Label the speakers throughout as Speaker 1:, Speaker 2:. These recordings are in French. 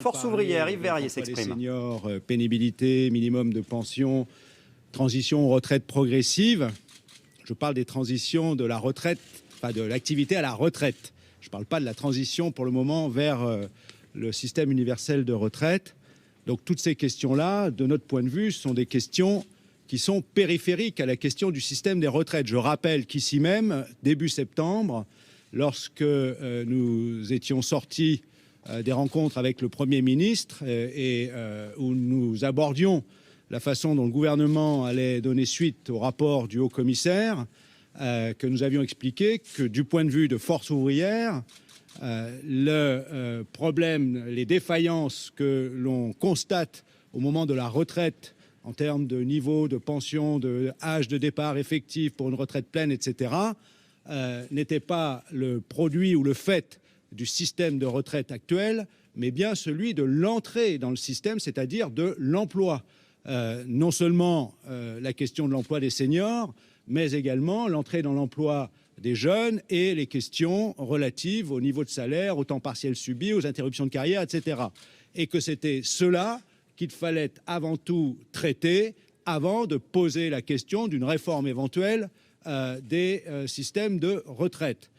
Speaker 1: Force ouvrière, Yves Verrier
Speaker 2: Les
Speaker 1: s'exprime.
Speaker 2: seniors, pénibilité, minimum de pension, transition retraite progressive. Je parle des transitions de la retraite, enfin de l'activité à la retraite. Je ne parle pas de la transition pour le moment vers le système universel de retraite. Donc toutes ces questions-là, de notre point de vue, sont des questions qui sont périphériques à la question du système des retraites. Je rappelle qu'ici même, début septembre, lorsque nous étions sortis des rencontres avec le Premier ministre où nous abordions la façon dont le gouvernement allait donner suite au rapport du haut-commissaire, que nous avions expliqué que du point de vue de Force ouvrière, le problème, les défaillances que l'on constate au moment de la retraite en termes de niveau de pension, de âge de départ effectif pour une retraite pleine, etc., n'était pas le produit ou le fait du système de retraite actuel, mais bien celui de l'entrée dans le système, c'est-à-dire de l'emploi. Non seulement la question de l'emploi des seniors, mais également l'entrée dans l'emploi des jeunes et les questions relatives au niveau de salaire, au temps partiel subi, aux interruptions de carrière, etc. Et que c'était cela qu'il fallait avant tout traiter avant de poser la question d'une réforme éventuelle des systèmes de retraite.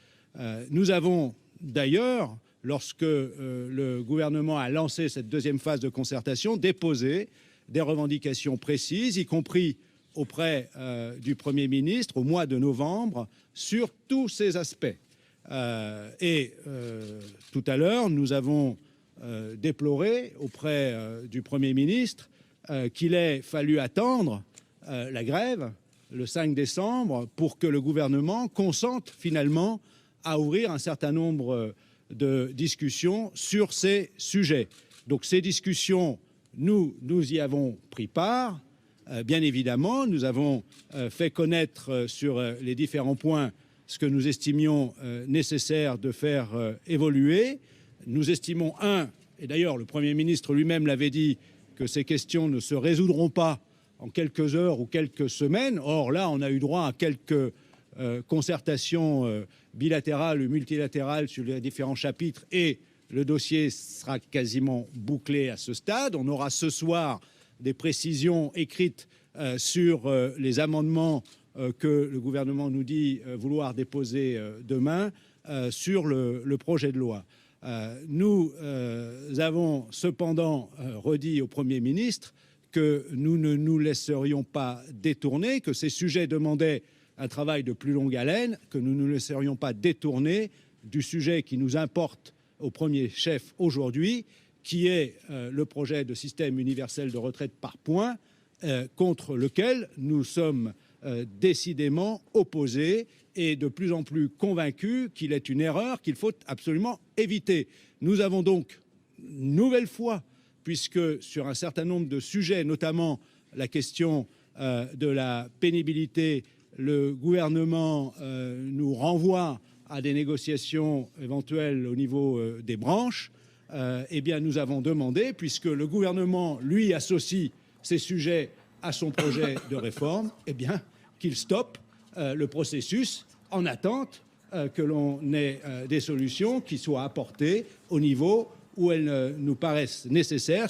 Speaker 2: Nous avons d'ailleurs, lorsque le gouvernement a lancé cette deuxième phase de concertation, déposé des revendications précises, y compris auprès du Premier ministre au mois de novembre, sur tous ces aspects. Tout à l'heure, nous avons déploré auprès du Premier ministre qu'il ait fallu attendre la grève le 5 décembre pour que le gouvernement consente finalement à ouvrir un certain nombre de discussions sur ces sujets. Donc ces discussions, nous y avons pris part. Bien évidemment, nous avons fait connaître sur les différents points ce que nous estimions nécessaire de faire évoluer. Nous estimons, et d'ailleurs le Premier ministre lui-même l'avait dit, que ces questions ne se résoudront pas en quelques heures ou quelques semaines. Or là, on a eu droit à quelques concertations bilatérales ou multilatérales sur les différents chapitres et le dossier sera quasiment bouclé à ce stade. On aura ce soir des précisions écrites sur les amendements que le gouvernement nous dit vouloir déposer demain sur le projet de loi. Nous avons cependant redit au Premier ministre que nous ne nous laisserions pas détourner, que ces sujets demandaient un travail de plus longue haleine, que nous ne nous laisserions pas détourner du sujet qui nous importe au premier chef aujourd'hui, qui est le projet de système universel de retraite par points, contre lequel nous sommes décidément opposés et de plus en plus convaincus qu'il est une erreur qu'il faut absolument éviter. Nous avons donc, une nouvelle fois, puisque sur un certain nombre de sujets, notamment la question de la pénibilité, le gouvernement nous renvoie à des négociations éventuelles au niveau des branches, eh bien nous avons demandé, puisque le gouvernement, lui, associe ces sujets à son projet de réforme, eh bien qu'il stoppe le processus en attente que l'on ait des solutions qui soient apportées au niveau où elles nous paraissent nécessaires,